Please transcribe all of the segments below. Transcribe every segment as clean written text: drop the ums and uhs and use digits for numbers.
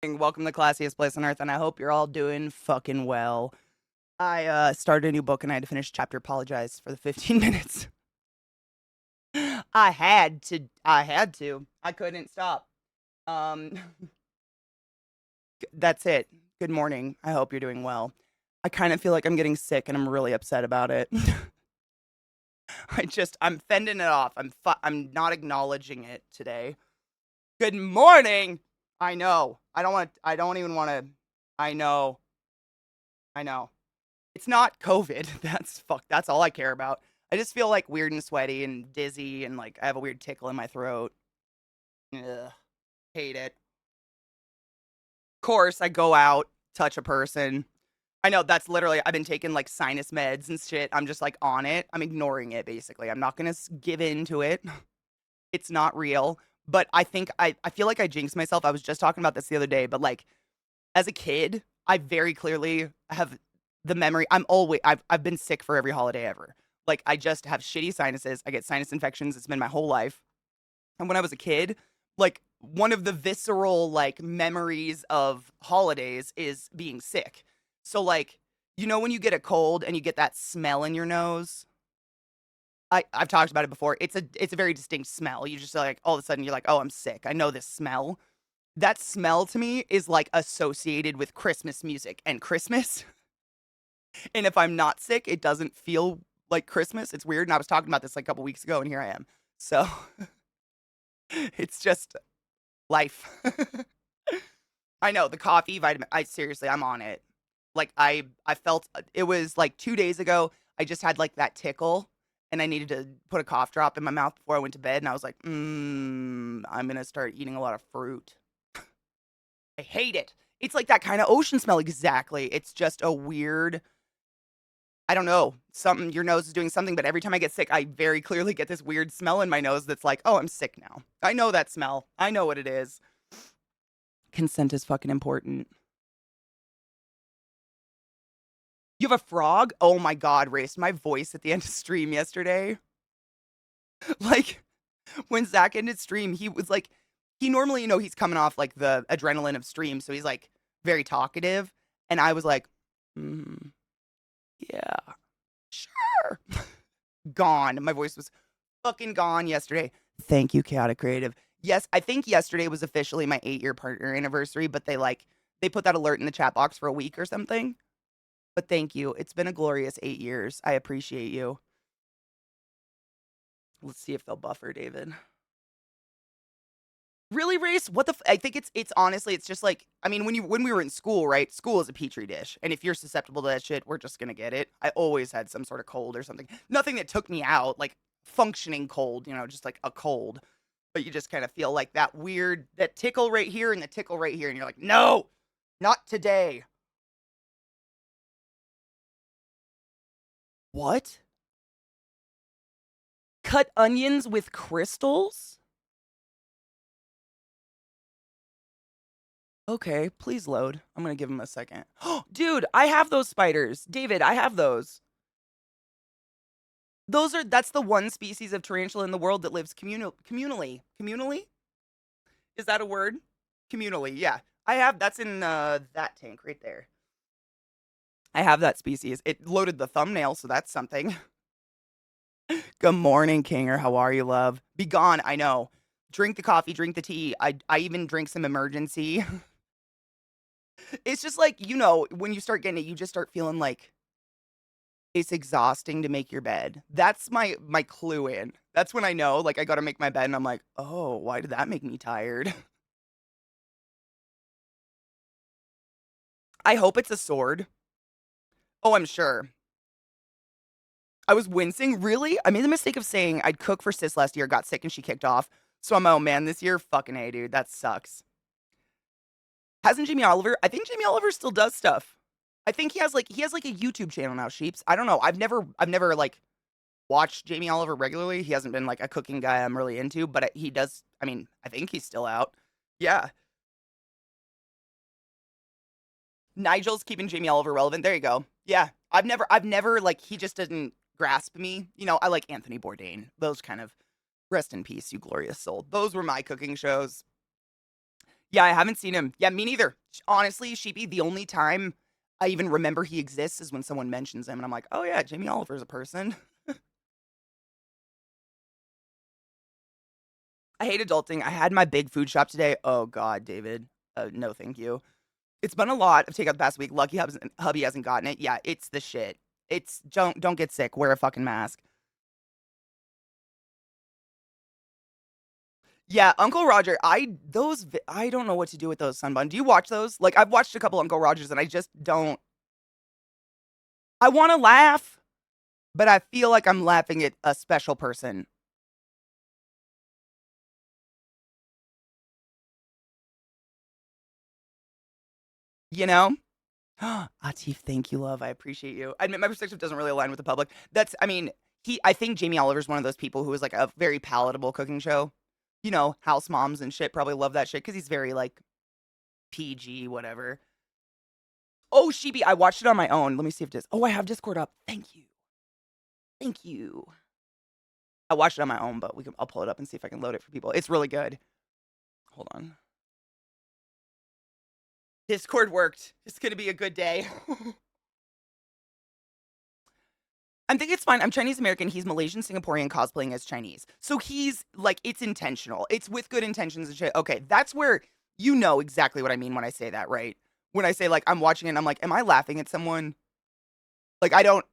Welcome to the classiest place on earth, and I hope you're all doing fucking well. I started a new book and I had to finish a chapter. Apologize for the 15 minutes. I had to. I couldn't stop. Um, that's it. Good morning. I hope you're doing well. I kind of feel like I'm getting sick and I'm really upset about it. I'm fending it off. I'm not acknowledging it today. Good morning. I know. I don't even want to. I know. I know. It's not COVID. That's all I care about. I just feel like weird and sweaty and dizzy and like I have a weird tickle in my throat. Ugh, hate it. Of course, I go out, touch a person. I know that's literally I've been taking like sinus meds and shit. I'm just like on it. I'm ignoring it basically. I'm not going to give in to it. It's not real. But I feel like I jinxed myself. I was just talking about this the other day, but like as a kid, I very clearly have the memory. I've been sick for every holiday ever. Like I just have shitty sinuses. I get sinus infections. It's been my whole life. And when I was a kid, like one of the visceral like memories of holidays is being sick. So like, when you get a cold and you get that smell in your nose? I've talked about it before. It's a very distinct smell. You just like all of a sudden you're like, "Oh, I'm sick. I know this smell." That smell to me is like associated with Christmas music and Christmas. And if I'm not sick, it doesn't feel like Christmas. It's weird. And I was talking about this like a couple weeks ago, and here I am. So it's just life. I know the coffee vitamin. I seriously, I'm on it. Like I felt it was like 2 days ago. I just had like that tickle, and I needed to put a cough drop in my mouth before I went to bed. And I was like, I'm gonna start eating a lot of fruit. I hate it. It's like that kind of ocean smell. Exactly. It's just a weird. I don't know. Something your nose is doing something, but every time I get sick, I very clearly get this weird smell in my nose that's like, "Oh, I'm sick now." I know that smell. I know what it is. Consent is fucking important. You have a frog? Oh my god, raised my voice at the end of stream yesterday. Like when Zach ended stream, he was like he normally, he's coming off like the adrenaline of stream, so he's like very talkative. And I was like, mm, yeah, sure. Gone. My voice was fucking gone yesterday. Thank you, Chaotic Creative. Yes, I think yesterday was officially my 8-year partner anniversary, but they put that alert in the chat box for a week or something. But thank you. It's been a glorious 8 years. I appreciate you. Let's see if they'll buffer David. Really, Race? What the? I think it's honestly, it's just like I mean, when we were in school, right? School is a petri dish, and if you're susceptible to that shit, we're just gonna get it. I always had some sort of cold or something. Nothing that took me out, like functioning cold, just like a cold. But you just kind of feel like that tickle right here and the tickle right here, and you're like, no, not today. What? Cut onions with crystals? Okay, please load. I'm gonna give him a second. Dude, I have those spiders. David, I have those. That's the one species of tarantula in the world that lives communally. Communally? Is that a word? Communally, yeah. That's in that tank right there. I have that species. It loaded the thumbnail, so that's something. Good morning, Kinger. How are you, love? Be gone, I know. Drink the coffee, drink the tea. I even drink some emergency. It's just like, when you start getting it, you just start feeling like it's exhausting to make your bed. That's my clue in. That's when I know, like, I gotta make my bed, and I'm like, "Oh, why did that make me tired?" I hope it's a sword. Oh, I'm sure. I was wincing. Really? I made the mistake of saying I'd cook for sis last year, got sick, and she kicked off. So I'm, oh man, this year, fucking A, dude. That sucks. Hasn't Jamie Oliver? I think Jamie Oliver still does stuff. I think he has like a YouTube channel now, Sheeps. I don't know. I've never like watched Jamie Oliver regularly. He hasn't been like a cooking guy I'm really into, but he does. I mean, I think he's still out. Yeah. Nigel's keeping Jamie Oliver relevant. There you go. Yeah. I've never like he just didn't grasp me. I like Anthony Bourdain. Those kind of rest in peace, you glorious soul. Those were my cooking shows. Yeah, I haven't seen him. Yeah, me neither. Honestly, Sheepy, the only time I even remember he exists is when someone mentions him, and I'm like, oh yeah, Jamie Oliver's a person. I hate adulting. I had my big food shop today. Oh God, David. No, thank you. It's been a lot of takeout the past week. Lucky hubby hasn't gotten it. Yeah, it's the shit. It's don't get sick. Wear a fucking mask. Yeah, Uncle Roger. I don't know what to do with those Sunbun. Do you watch those? Like I've watched a couple Uncle Rogers and I just don't. I want to laugh, but I feel like I'm laughing at a special person. You know? Atif, thank you, love. I appreciate you. I admit my perspective doesn't really align with the public. I mean, I think Jamie Oliver's one of those people who is like a very palatable cooking show. You know, house moms and shit probably love that shit because he's very like PG, whatever. Oh, Sheepy, I watched it on my own. Let me see if this. Oh, I have Discord up. Thank you. Thank you. I watched it on my own, but I'll pull it up and see if I can load it for people. It's really good. Hold on. Discord worked. It's gonna be a good day. I think it's fine. I'm Chinese American. He's Malaysian Singaporean cosplaying as Chinese. So he's like, it's intentional. It's with good intentions and shit. Okay, that's where you know exactly what I mean when I say that, right? When I say like I'm watching it and I'm like, am I laughing at someone? Like I don't,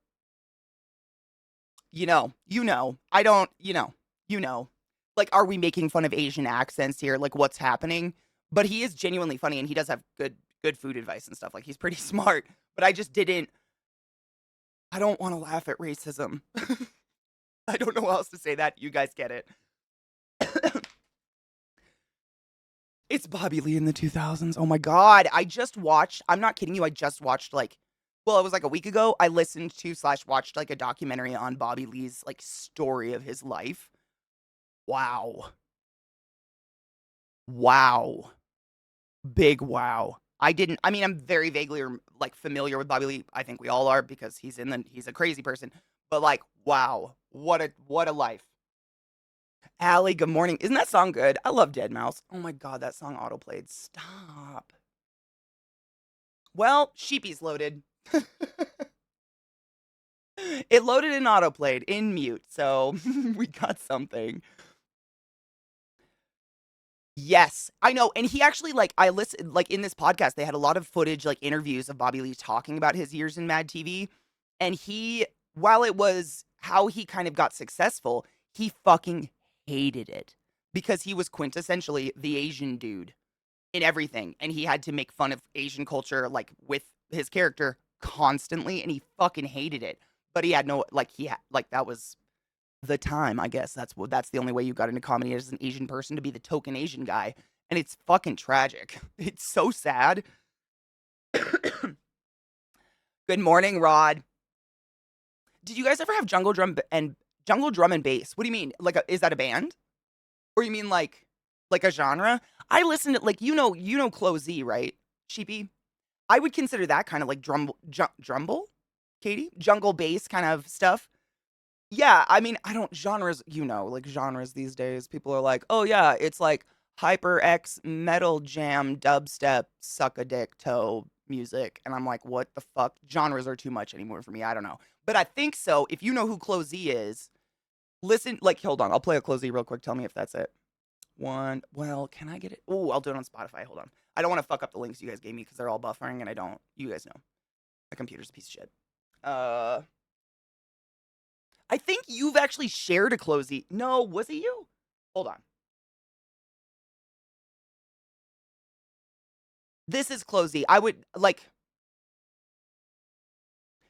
I don't, you know. Like, are we making fun of Asian accents here? Like, what's happening? But he is genuinely funny and he does have good food advice and stuff. Like he's pretty smart. But I don't want to laugh at racism. I don't know how else to say that. You guys get it. It's Bobby Lee in the 2000s. Oh my God. I'm not kidding you. I just watched well, it was like a week ago. I listened to / watched like a documentary on Bobby Lee's like story of his life. Wow. Wow. Big wow. I mean, I'm very vaguely like familiar with Bobby Lee. I think we all are because he's a crazy person. But like, wow. What a life. Allie, good morning. Isn't that song good? I love Dead Mouse. Oh my God, that song autoplayed. Stop. Well, Sheepy's loaded. It loaded and autoplayed in mute, so we got something. Yes, I know. And he actually I listened in this podcast, they had a lot of footage, like interviews of Bobby Lee talking about his years in Mad TV. And while it was how he kind of got successful, he fucking hated it because he was quintessentially the Asian dude in everything. And he had to make fun of Asian culture, like with his character constantly. And he fucking hated it. But he had no, that was the time, I guess. That's the only way you got into comedy as an Asian person, to be the token Asian guy. And it's fucking tragic. It's so sad. Good morning, Rod. Did you guys ever have jungle drum and bass? What do you mean? Is that a band? Or you mean like a genre? I listened to you know Clo Z, right? Sheepy. I would consider that kind of like drumble, Katie? Jungle bass kind of stuff. Yeah, I mean, I don't genres, like genres these days. People are like, "Oh yeah, it's like hyper X metal jam dubstep suck a dick toe music." And I'm like, "What the fuck? Genres are too much anymore for me. I don't know." But I think so. If you know who Clo Z is, listen, hold on. I'll play a Clo Z real quick. Tell me if that's it. Well, can I get it? Oh, I'll do it on Spotify. Hold on. I don't want to fuck up the links you guys gave me because they're all buffering and I don't. You guys know. My computer's a piece of shit. I think you've actually shared a Clo Z. No, was it you? Hold on. This is Clo Z. I would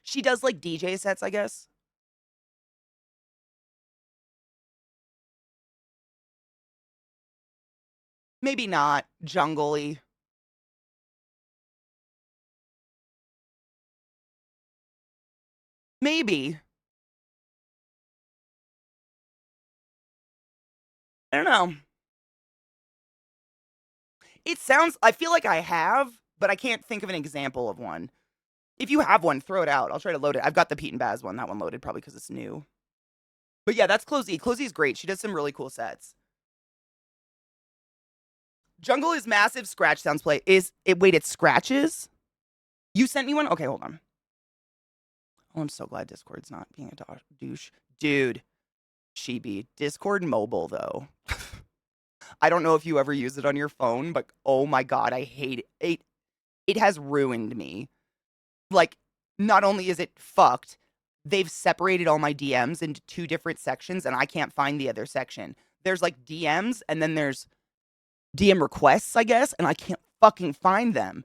she does like DJ sets, I guess. Maybe not jungly. Maybe. I don't know. I feel like I have, but I can't think of an example of one. If you have one, throw it out. I'll try to load it. I've got the Pete and Baz one. That one loaded probably because it's new. But yeah, that's Clo Z. Clo Z is great. She does some really cool sets. Jungle is massive. Scratch sounds play. Is it? Wait, it scratches? You sent me one? Okay, hold on. Oh, I'm so glad Discord's not being a douche. Dude, Chibi. Discord mobile, though. I don't know if you ever use it on your phone, but oh my god, I hate it. It has ruined me. Like, not only is it fucked, they've separated all my DMs into two different sections, and I can't find the other section. There's like DMs, and then there's DM requests, I guess, and I can't fucking find them.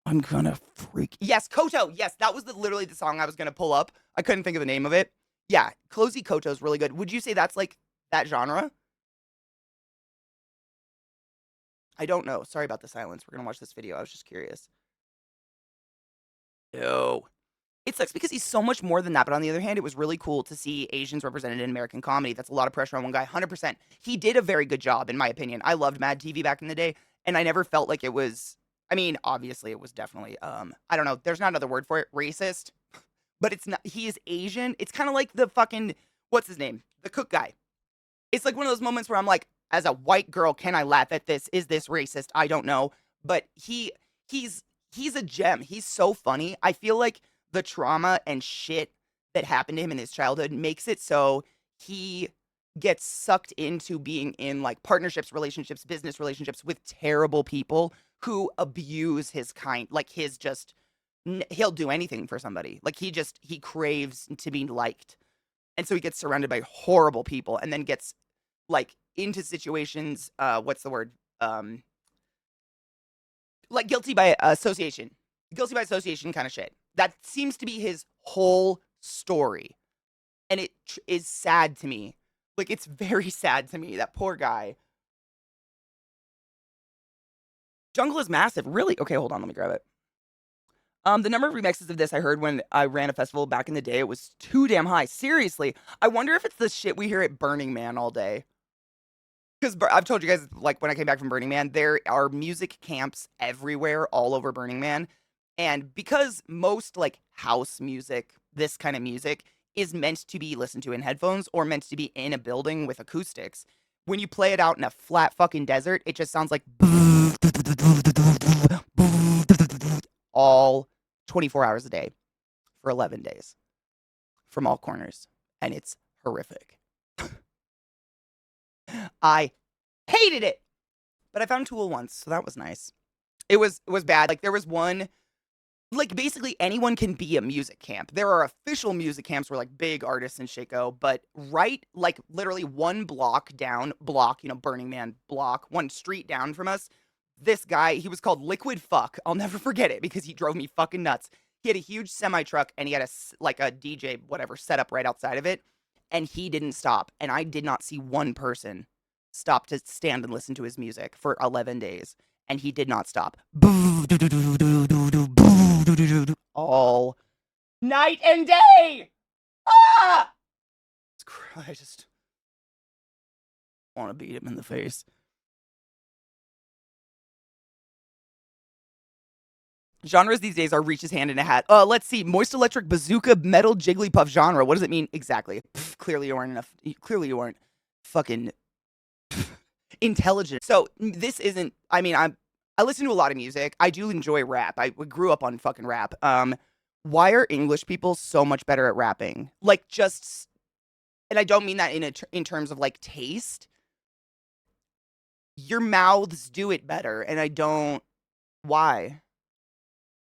I'm gonna freak. Yes, Koto. Yes, that was literally the song I was gonna pull up. I couldn't think of the name of it. Yeah, Closey Koto is really good. Would you say that's like that genre? I don't know. Sorry about the silence. We're gonna watch this video. I was just curious. No. It sucks because he's so much more than that. But on the other hand, it was really cool to see Asians represented in American comedy. That's a lot of pressure on one guy. 100%. He did a very good job, in my opinion. I loved Mad TV back in the day, and I never felt like it was. I mean, obviously, it was definitely. I don't know. There's not another word for it. Racist. But it's not. He is Asian. It's kind of like the fucking. What's his name? The cook guy. It's like one of those moments where I'm like, as a white girl, can I laugh at this? Is this racist? I don't know. But he's a gem. He's so funny. I feel like the trauma and shit that happened to him in his childhood makes it so he gets sucked into being in like partnerships, relationships, business relationships with terrible people who abuse his kind, like his just he'll do anything for somebody. Like he craves to be liked. And so he gets surrounded by horrible people and then gets like into situations what's the word? Like guilty by association. Guilty by association kind of shit. That seems to be his whole story. And it is sad to me. Like, it's very sad to me. That poor guy. Jungle is massive. Really? Okay, hold on. Let me grab it. The number of remixes of this I heard when I ran a festival back in the day, it was too damn high. Seriously. I wonder if it's the shit we hear at Burning Man all day. Because I've told you guys, like, when I came back from Burning Man, there are music camps everywhere, all over Burning Man. And because most, like, house music, this kind of music, is meant to be listened to in headphones or meant to be in a building with acoustics, when you play it out in a flat fucking desert, it just sounds like all 24 hours a day for 11 days from all corners. And it's horrific. I hated it. But I found Tool once, so that was nice. It was bad. Like there was one like basically anyone can be a music camp. There are official music camps where like big artists and shit go, but right like literally one block down, Burning Man block, one street down from us, this guy, he was called Liquid Fuck. I'll never forget it because he drove me fucking nuts. He had a huge semi truck and he had a DJ whatever set up right outside of it, and he didn't stop. And I did not see one person stop to stand and listen to his music for 11 days, and he did not stop. All night and day. Ah! I just want to beat him in the face. Genres these days are reaches hand in a hat. Let's see. Moist electric bazooka metal jigglypuff genre. What does it mean exactly? Pff, clearly you aren't enough. Clearly you aren't fucking intelligent. So this isn't. I mean, I listen to a lot of music. I do enjoy rap. I grew up on fucking rap. Why are English people so much better at rapping? Like just, and I don't mean that in terms of like taste. Your mouths do it better, and I don't. Why?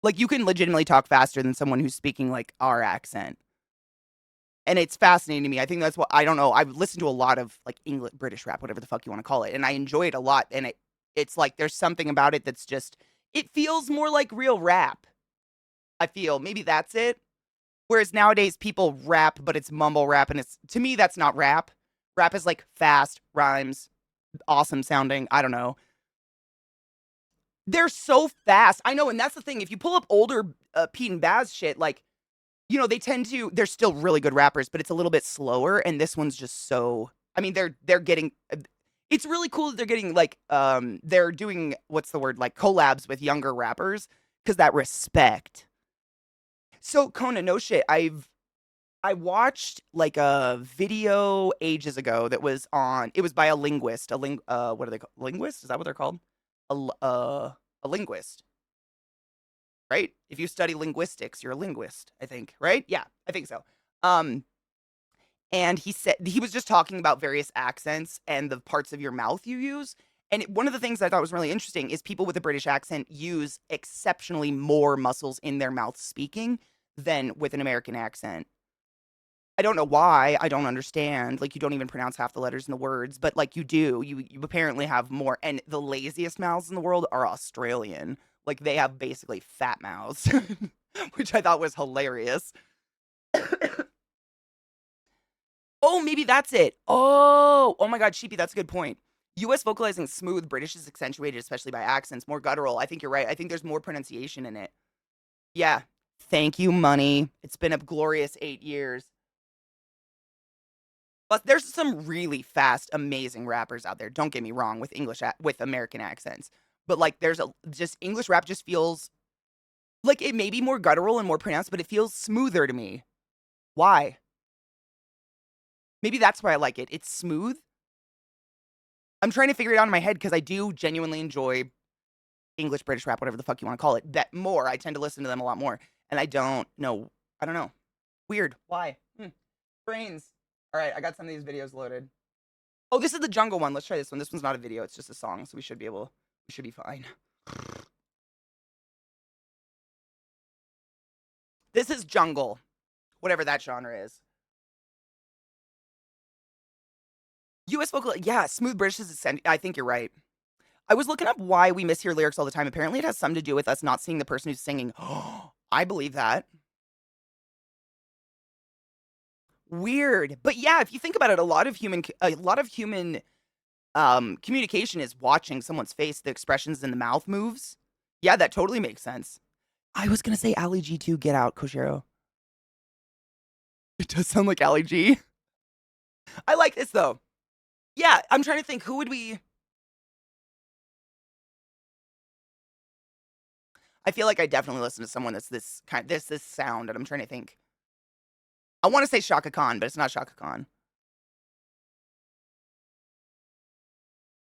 Like, you can legitimately talk faster than someone who's speaking, like, our accent. And it's fascinating to me. I think that's what, I don't know. I've listened to a lot of, like, English, British rap, whatever the fuck you want to call it. And I enjoy it a lot. And it's like, there's something about it that's just, it feels more like real rap. I feel. Maybe that's it. Whereas nowadays, people rap, but it's mumble rap. And it's, to me, that's not rap. Rap is, like, fast, rhymes, awesome sounding. I don't know. They're so fast. I know, and that's the thing. If you pull up older Pete and Baz shit, like, they tend to, they're still really good rappers, but it's a little bit slower, and this one's just so, I mean, they're getting, it's really cool that they're getting, like, they're doing, what's the word, like, collabs with younger rappers, because that respect. So, Kona, no shit, I watched, like, a video ages ago that was on, it was by a linguist, what are they called? Linguist? Is that what they're called? a linguist, right? If you study linguistics, you're a linguist, I think, right? Yeah, I think so. Um, and he said he was just talking about various accents and the parts of your mouth you use. And one of the things I thought was really interesting is people with a British accent use exceptionally more muscles in their mouth speaking than with an American accent. I don't know why. I don't understand. Like, you don't even pronounce half the letters in the words, but like you do. You apparently have more. And the laziest mouths in the world are Australian. Like, they have basically fat mouths, which I thought was hilarious. Oh, maybe that's it. Oh my God, Sheepy, that's a good point. US vocalizing smooth, British is accentuated, especially by accents, more guttural. I think you're right. I think there's more pronunciation in it. Yeah. Thank you, money. It's been a glorious 8 years. But there's some really fast, amazing rappers out there. Don't get me wrong with with American accents, but like there's a just English rap just feels like it may be more guttural and more pronounced, but it feels smoother to me. Why? Maybe that's why I like it. It's smooth. I'm trying to figure it out in my head because I do genuinely enjoy English, British rap, whatever the fuck you want to call it. That more. I tend to listen to them a lot more, and I don't know. I don't know. Weird. Why? Brains. All right, I got some of these videos loaded. Oh, this is the jungle one. Let's try this one. This one's not a video. It's just a song, so we should be fine. This is jungle, whatever that genre is. U.S. vocal, yeah, smooth British is. I think you're right. I was looking up why we mishear lyrics all the time. Apparently, it has something to do with us not seeing the person who's singing. I believe that. Weird, but yeah, if you think about it, a lot of human communication is watching someone's face, the expressions in the mouth moves. Yeah, that totally makes sense. I was gonna say Ali G too. Get out, Koshiro. It does sound like Ali G. I like this though. Yeah, I'm trying to think who would we. I feel like I definitely listen to someone that's this sound, and I'm trying to think. I want to say Shaka Khan, but it's not Shaka Khan.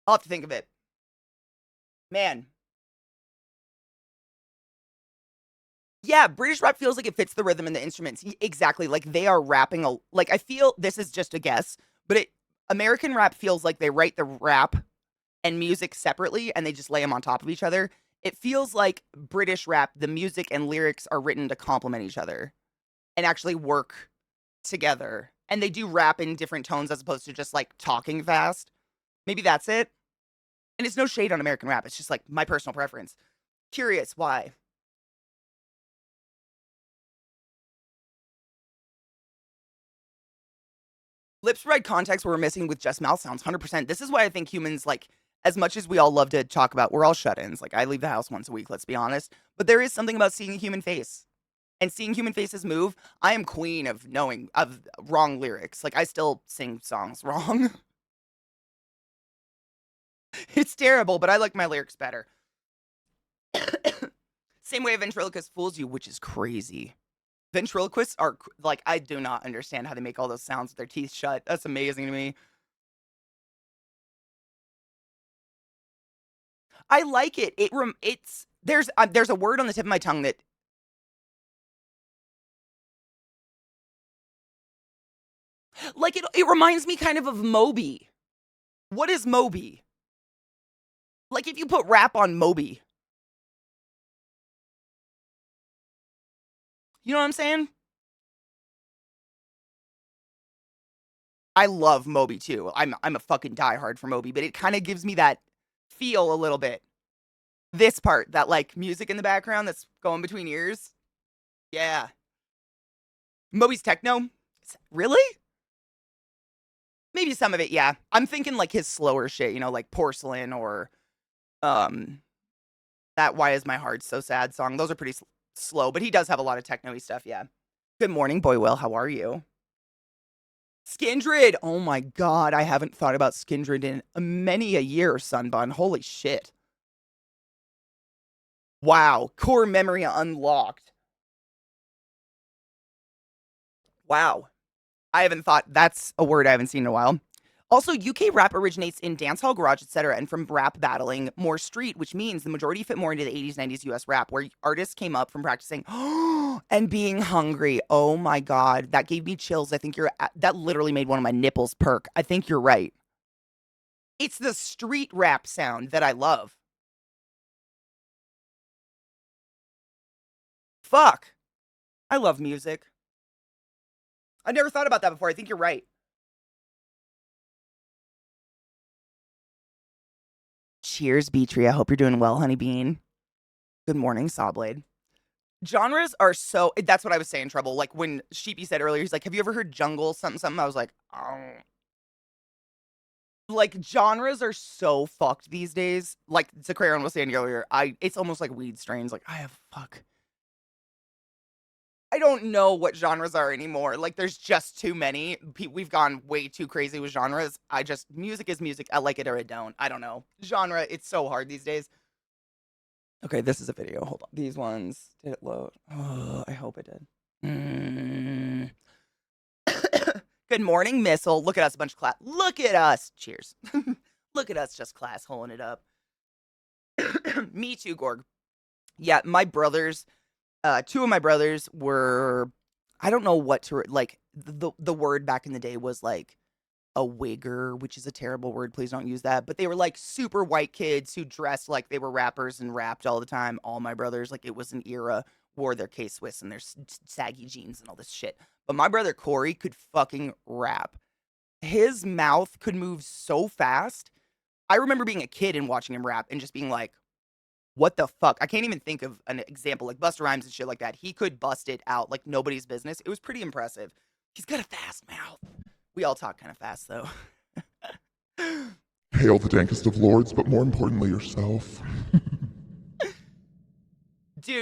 I'll have to think of it. Man, yeah, British rap feels like it fits the rhythm and the instruments. Exactly, like they are rapping like I feel this is just a guess, but American rap feels like they write the rap and music separately and they just lay them on top of each other. It feels like British rap, the music and lyrics are written to complement each other and actually work together. And they do rap in different tones as opposed to just like talking fast. Maybe that's it. And it's no shade on American rap. It's just like my personal preference. Curious why. Lips provide context where we're missing with just mouth sounds. 100%. This is why I think humans, like, as much as we all love to talk about, we're all shut ins. Like, I leave the house once a week, let's be honest. But there is something about seeing a human face and seeing human faces move. I am queen of knowing of wrong lyrics. Like, I still sing songs wrong. It's terrible, but I like my lyrics better. Same way a ventriloquist fools you, which is crazy. Ventriloquists are like, I do not understand how they make all those sounds with their teeth shut. That's amazing to me. I like it. It's there's a word on the tip of my tongue that like it reminds me kind of Moby. What is Moby? Like if you put rap on Moby. You know what I'm saying? I love Moby too. I'm a fucking diehard for Moby, but it kind of gives me that feel a little bit. This part, that like music in the background that's going between ears. Yeah. Moby's techno. Really? Maybe some of it, yeah. I'm thinking like his slower shit, like Porcelain or um that Why Is My Heart So Sad song. Those are pretty slow, but he does have a lot of techno-y stuff, yeah. Good morning, Boywell. How are you? Skindred. Oh my god, I haven't thought about Skindred in many a year, Sunbun. Holy shit. Wow. Core memory unlocked. Wow. I haven't thought that's a word I haven't seen in a while. Also, UK rap originates in dancehall, garage, etc., and from rap battling, more street, which means the majority fit more into the 80s, 90s US rap, where artists came up from practicing and being hungry. Oh my God, that gave me chills. I think that literally made one of my nipples perk. I think you're right. It's the street rap sound that I love. Fuck. I love music. I never thought about that before. I think you're right. Cheers, Beatree. I hope you're doing well, honey bean. Good morning, Sawblade. Genres are so that's what I was saying, Trouble. Like when Sheepy said earlier, he's like, have you ever heard jungle something something? I was like, oh. Like genres are so fucked these days. Like Zaquarian was saying earlier, it's almost like weed strains. Like I don't know what genres are anymore. Like there's just too many. We've gone way too crazy with genres. Music is music. I like it or I don't. I don't know. Genre, it's so hard these days. Okay, this is a video. Hold on. These ones, did it load? Oh, I hope it did. Good morning, Missile. Look at us, a bunch of class. Look at us. Cheers. Look at us, just class holing it up. Me too, Gorg. Yeah, my brothers, two of my brothers were, I don't know what to, like, the word back in the day was like a wigger, which is a terrible word. Please don't use that. But they were like super white kids who dressed like they were rappers and rapped all the time. All my brothers, like it was an era, wore their K-Swiss and their saggy jeans and all this shit. But my brother Corey could fucking rap. His mouth could move so fast. I remember being a kid and watching him rap and just being like, what the fuck? I can't even think of an example like Busta Rhymes and shit like that. He could bust it out like nobody's business. It was pretty impressive. He's got a fast mouth. We all talk kind of fast though. Hail the dankest of lords, but more importantly yourself. Dude,